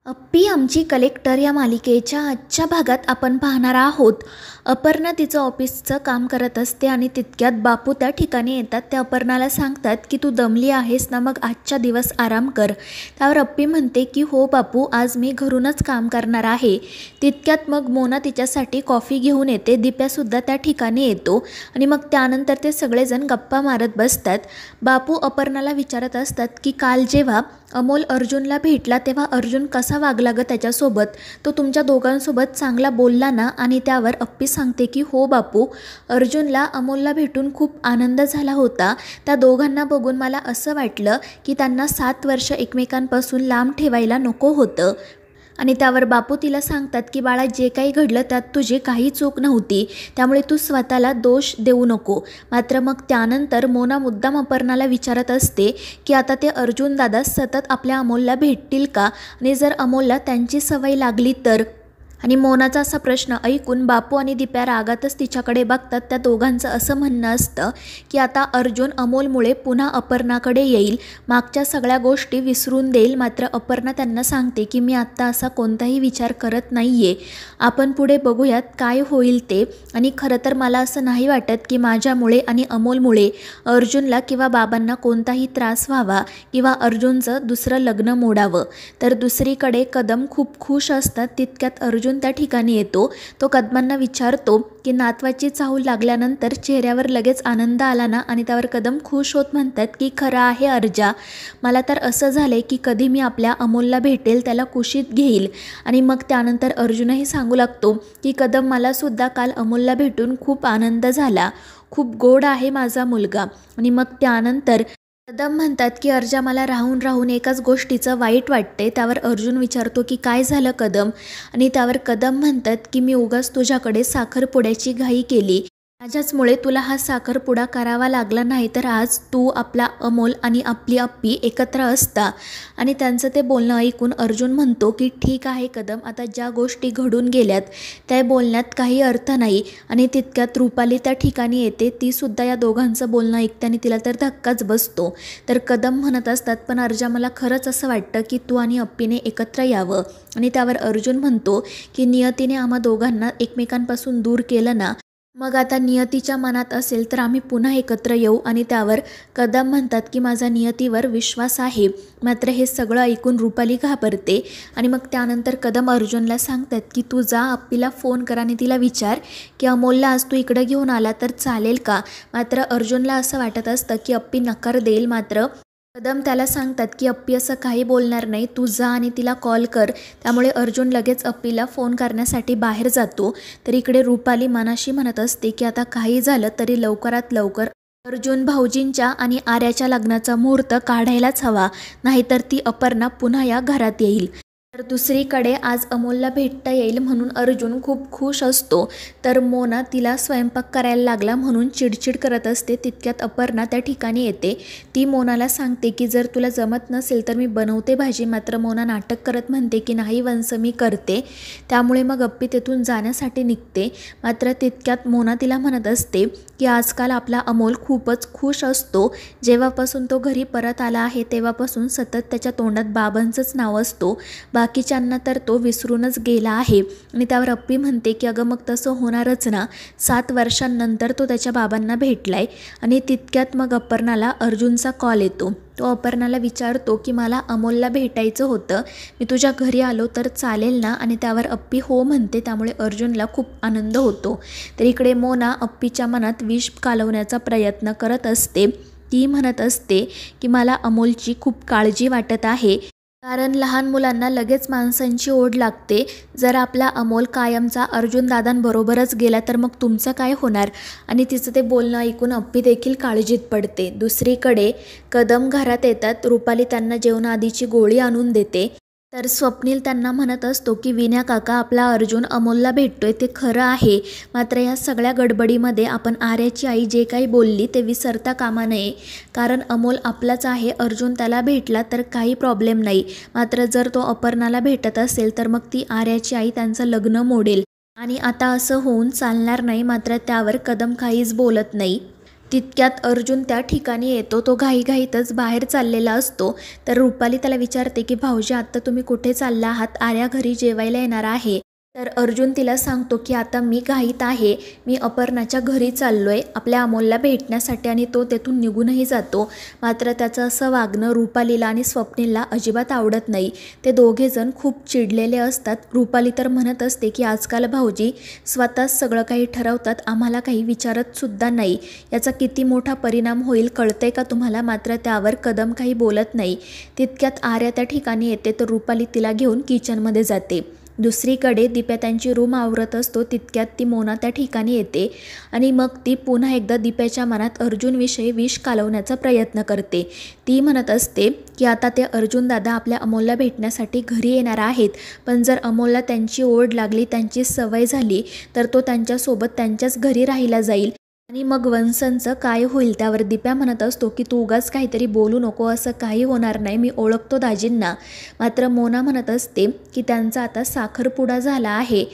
अप्पी आमची कलेक्टर या मालिकेच्या आजच्या भागात आपण पाहणार आहोत. अपर्णा तिचं ऑफिसचं काम करत असते आणि तितक्यात बापू त्या ठिकाणी येतात. त्या अपर्णाला सांगतात की तू दमली आहेस ना, मग आजचा दिवस आराम कर. त्यावर अप्पी म्हणते की हो बापू, आज मी घरूनच काम करणार आहे. तितक्यात मग मोना तिच्यासाठी कॉफी घेऊन येते. दिप्यासुद्धा त्या ठिकाणी येतो आणि मग त्यानंतर ते सगळेजण गप्पा मारत बसतात. बापू अपर्णाला विचारत असतात की काल जेव्हा अमोल अर्जुनला भेटला तेव्हा अर्जुन कसा वागला ग त्याच्यासोबत, तो तुमच्या दोघांसोबत चांगला बोलला ना. आणि त्यावर अप्पी सांगते की हो बापू, अर्जुनला अमोलला भेटून खूप आनंद झाला होता. त्या दोघांना बघून मला असं वाटलं की त्यांना 7 वर्ष एकमेकांपासून लांब ठेवायला नको होतं. आणि त्यावर बापू तिला सांगतात की बाळा, जे काही घडलं त्यात तुझी काही चूक नव्हती, त्यामुळे तू स्वतःला दोष देऊ नको. मात्र मग त्यानंतर मोना मुद्दाम अपर्णाला विचारत असते की आता ते अर्जुन दादा सतत आपल्या अमोलला भेटतील का, आणि जर अमोलला त्यांची सवय लागली तर. आणि मोनाचा असा प्रश्न ऐकून बापू आणि दिप्या रागातच तिच्याकडे बघतात. त्या दोघांचं असं म्हणणं असतं की आता अर्जुन अमोलमुळे पुन्हा अपर्णाकडे येईल, मागच्या सगळ्या गोष्टी विसरून देईल. मात्र अपर्णा त्यांना सांगते की मी आत्ता असा कोणताही विचार करत नाही आहे, आपण पुढे बघूयात काय होईल ते. आणि खरं तर मला असं नाही वाटत की माझ्यामुळे आणि अमोलमुळे अर्जुनला किंवा बाबांना कोणताही त्रास व्हावा किंवा अर्जुनचं दुसरं लग्न मोडावं. तर दुसरीकडे कदम खूप खुश असतात. तितक्यात अर्जुन त्या ठिकाणी येतो. तो कदमांना विचारतो की नातवाची चाहूल लागल्यानंतर चेहऱ्यावर लगेच आनंद आला ना. आणि त्यावर कदम खुश होत म्हणतात की खरं आहे अर्जा, मला तर असं झालंय की कधी मी आपल्या अमोलला भेटेल, त्याला कुशीत घेईल. आणि मग त्यानंतर अर्जुनही सांगू लागतो की कदम, मला सुद्धा काल अमोलला भेटून खूप आनंद झाला, खूप गोड आहे माझा मुलगा. आणि मग त्यानंतर कदम म्हणतात की अर्जा, मला राहून राहून एकाच गोष्टीचं वाईट वाटते. त्यावर अर्जुन विचारतो की काय झालं कदम. आणि त्यावर कदम म्हणतात की मी उगाच तुझ्याकडे साखरपुड्याची घाई केली, माझ्याचमुळे तुला हा साखरपुडा करावा लागला, नाही तर आज तू, आपला अमोल आणि आपली अप्पी एकत्र असता. आणि त्यांचं ते बोलणं ऐकून अर्जुन म्हणतो की ठीक आहे कदम, आता ज्या गोष्टी घडून गेल्यात त्या बोलण्यात काही अर्थ नाही. आणि तितक्यात रुपाली त्या ठिकाणी येते. ती सुद्धा या दोघांचं बोलणं ऐकते आणि तिला तर धक्काच बसतो. तर कदम म्हणत असतात पण अर्जा, मला खरंच असं वाटतं की तू आणि अप्पीने एकत्र यावं. आणि त्यावर अर्जुन म्हणतो की नियतीने आम्हा दोघांना एकमेकांपासून दूर केलं ना, मग आता नियतीच्या मनात असेल तर आम्ही पुन्हा एकत्र येऊ. आणि त्यावर कदम म्हणतात की माझा नियतीवर विश्वास आहे. मात्र हे सगळं ऐकून रुपाली घाबरते. आणि मग त्यानंतर कदम अर्जुनला सांगतात की तू जा, अप्पीला फोन कर आणि तिला विचार की अमोलला आज तू इकडं घेऊन आला तर चालेल का. मात्र अर्जुनला असं वाटत असतं की अप्पी नकार देईल. मात्र कदम त्याला सांगतात की अप्पी असं काही बोलणार नाही, तू जा आणि तिला कॉल कर. त्यामुळे अर्जुन लगेच अप्पीला फोन करण्यासाठी बाहेर जातो. तर इकडे रुपाली मनाशी म्हणत असते की आता काही झालं तरी लवकरात लवकर अर्जुन भाऊजींच्या आणि आर्याच्या लग्नाचा मुहूर्त काढायलाच हवा, नाहीतर ती अपर्णा पुन्हा या घरात येईल. तर दुसरीकडे आज अमोलला भेटता येईल म्हणून अर्जुन खूप खुश असतो. तर मोना तिला स्वयंपाक करायला लागला म्हणून चिडचिड करत असते. तितक्यात अपर्णा त्या ठिकाणी येते. ती मोनाला सांगते की जर तुला जमत नसेल तर मी बनवते भाजी. मात्र मोना नाटक करत म्हणते की नाही वंस, मी करते. त्यामुळे मग अप्पी तेथून जाण्यासाठी निघते. मात्र तितक्यात मोना तिला म्हणत असते की आजकाल आपला अमोल खूपच खुश असतो. जेव्हापासून तो घरी परत आला आहे तेव्हापासून सतत त्याच्या तोंडात बाबांचंच नाव असतो, बाकीच्यांना तर तो विसरूनच गेला आहे. आणि त्यावर अप्पी म्हणते की अगं मग तसं होणारच ना, 7 वर्षांनंतर तो त्याच्या बाबांना भेटलाय. आणि तितक्यात मग अपर्णाला अर्जुनचा कॉल येतो. तो अपर्णाला विचारतो की मला अमोलला भेटायचं होतं, मी तुझ्या घरी आलो तर चालेल ना. आणि त्यावर अप्पी हो म्हणते. त्यामुळे अर्जुनला खूप आनंद होतो. तर इकडे मोना अप्पीच्या मनात विष कालवण्याचा प्रयत्न करत असते. ती म्हणत असते की मला अमोलची खूप काळजी वाटत आहे, कारण लहान मुलांना लगेच माणसांची ओढ लागते. जर आपला अमोल कायमचा अर्जुन दादांबरोबरच गेला तर मग तुमचं काय होणार. आणि तिचं ते बोलणं ऐकून अप्पी देखील काळजीत पडते. दुसरीकडे कदम घरात येतात. रुपाली त्यांना जेवणाआधीची गोळी आणून देते. तर स्वप्नील त्यांना म्हणत असतो की विन्या काका, आपला अर्जुन अमोलला भेटतोय ते खरं आहे. मात्र या सगळ्या गडबडीमध्ये आपण आर्याची आई जे काही बोलली ते विसरता कामा नये, कारण अमोल आपलाच आहे. अर्जुन त्याला भेटला तर काही प्रॉब्लेम नाही, मात्र जर तो अपर्णाला भेटत असेल तर मग ती आर्याची आई त्यांचं लग्न मोडेल. आणि आता असं होऊन चालणार नाही. मात्र त्यावर कदम काहीच बोलत नाही. तितक्यात अर्जुन त्या ठिकाणी येतो. तो घाईघाईतच बाहेर चाललेला असतो. तर रुपाली त्याला विचारते की भाऊजी आत्ता तुम्ही कुठे चालला आहात? आर्या घरी जेवायला येणार आहे. तर अर्जुन तिला सांगतो की आता मी घाईत आहे, मी अपर्णाच्या घरी चाललोय आपल्या अमोलला भेटण्यासाठी आणि तो तेथून निघूनही जातो. मात्र त्याचं असं वागणं रुपालीला आणि स्वप्नीलला अजिबात आवडत नाही. ते दोघेजण खूप चिडलेले असतात. रुपाली तर म्हणत असते की आजकाल भाऊजी स्वतःच सगळं काही ठरवतात, आम्हाला काही विचारत सुद्धा नाही. याचा किती मोठा परिणाम होईल कळतंय का तुम्हाला? मात्र त्यावर कदम काही बोलत नाही. तितक्यात आर्या त्या ठिकाणी येते तर रुपाली तिला घेऊन किचनमध्ये जाते. दुसरीकडे दिप्या त्यांची रूम आवरत असतो. तितक्यात ती मोना त्या ठिकाणी येते आणि मग ती पुन्हा एकदा दिप्याच्या मनात अर्जुनविषयी विष कालवण्याचा प्रयत्न करते. ती म्हणत असते की आता ते अर्जुन दादा आपल्या अमोलला भेटण्यासाठी घरी येणार आहेत, पण जर अमोलला त्यांची ओढ लागली, त्यांची सवय झाली तर तो त्यांच्यासोबत त्यांच्याच घरी राहायला जाईल आणि मग वंसनचं काय होईल? त्यावर दिप्या म्हणत असतो की तू उगाच काहीतरी बोलू नको, असं काही होणार नाही, मी ओळखतो दाजींना. मात्र मोना म्हणत असते की त्यांचा आता साखरपुडा झाला आहे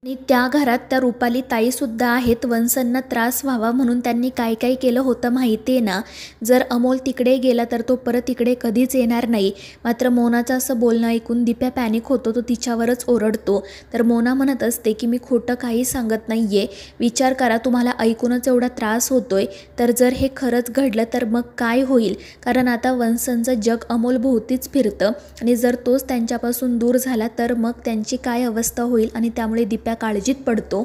आणि त्या घरात त्या रुपाली ताईसुद्धा आहेत. वंसनना त्रास व्हावा म्हणून त्यांनी काय काय केलं होतं माहिती आहे ना. जर अमोल तिकडे गेला तर तो परत इकडे कधीच येणार नाही. मात्र मोनाचं असं बोलणं ऐकून दिप्या पॅनिक होतो. तो तिच्यावरच ओरडतो. तर मोना म्हणत असते की मी खोटं काही सांगत नाही आहे, विचार करा, तुम्हाला ऐकूनच एवढा त्रास होतोय तर जर हे खरंच घडलं तर मग काय होईल? कारण आता वंसनचं जग अमोल भोवतीच फिरतं आणि जर तोच त्यांच्यापासून दूर झाला तर मग त्यांची काय अवस्था होईल? आणि त्यामुळे दिप्या काळजीत पडतो.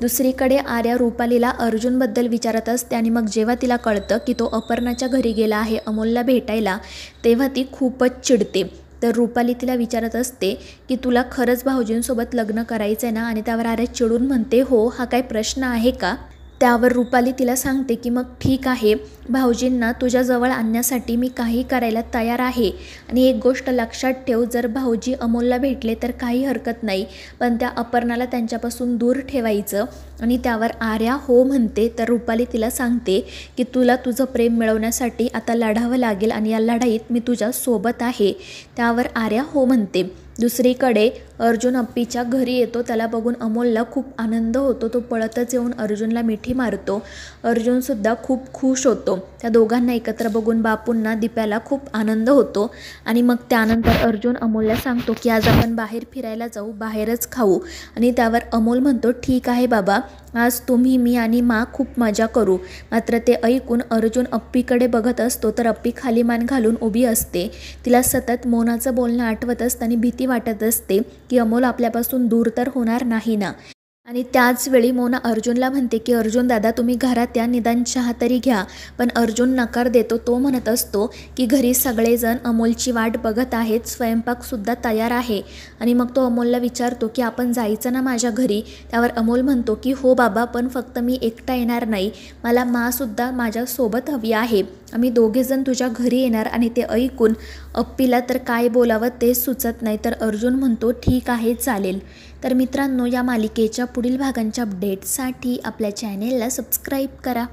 दुसरीकडे आर्या रुपालीला अर्जुनबद्दल विचारत असते आणि मग जेव्हा तिला कळतं की तो अपर्णाच्या घरी गेला आहे अमोलला भेटायला, तेव्हा ती खूपच चिडते. तर रुपाली तिला विचारत असते की तुला खरंच भाऊजींसोबत लग्न करायचं आहे ना? आणि त्यावर आर्या चिडून म्हणते हो, हा काय प्रश्न आहे का? त्यावर रुपाली तिला सांगते की मग ठीक आहे, भाऊजींना तुझ्याजवळ आणण्यासाठी मी काही करायला तयार आहे. आणि एक गोष्ट लक्षात ठेव, जर भाऊजी अमोलला भेटले तर काही हरकत नाही, पण त्या अपर्णाला त्यांच्यापासून दूर ठेवायचं. आणि त्यावर आर्या हो म्हणते. तर रुपाली तिला सांगते की तुला तुझं प्रेम मिळवण्यासाठी आता लढावं लागेल आणि या लढाईत मी तुझ्या सोबत आहे. त्यावर आर्या हो म्हणते. दुसरीकडे अर्जुन अप्पीच्या घरी येतो. त्याला बघून अमोलला खूप आनंद होतो. तो पळतच येऊन अर्जुनला मिठी मारतो. अर्जुनसुद्धा खूप खुश होतो. त्या दोघांना एकत्र बघून बापूंना दिप्याला खूप आनंद होतो. आणि मग त्यानंतर अर्जुन अमोलला सांगतो की आज आपण बाहेर फिरायला जाऊ, बाहेरच खाऊ. आणि त्यावर अमोल म्हणतो ठीक आहे बाबा, आज तुम्ही, मी आणि मा खूप मजा करू. मात्र ते ऐकून अर्जुन अप्पीकडे बघत असतो तर अप्पी खाली मान घालून उभी असते. तिला सतत मोनाचं बोलणं आठवत असतं आणि भीती वाटत असते की अमोल आपल्यापासून दूर तर होणार नाही ना. आणि त्याच वेळी मोना अर्जुनला म्हणते की अर्जुन दादा तुम्ही घरात या, निदान चहा तरी घ्या. पण अर्जुन नकार देतो. तो म्हणत असतो की घरी सगळेजण अमोलची वाट बघत आहेत, स्वयंपाकसुद्धा तयार आहे. आणि मग तो अमोलला विचारतो की आपण जायचं ना माझ्या घरी? त्यावर अमोल म्हणतो की हो बाबा, पण फक्त मी एकटा येणार नाही, मला मासुद्धा माझ्यासोबत हवी आहे. आम्ही दोघेजण तुझ्या घरी येणार. आणि ते ऐकून अप्पीला तर काय बोलावं तेच सुचत नाही. तर अर्जुन म्हणतो ठीक आहे चालेल. तर मित्रांनो, या मालिकेच्या पुढील भागांच्या अपडेट्ससाठी आपल्या चॅनेलला सबस्क्राईब करा.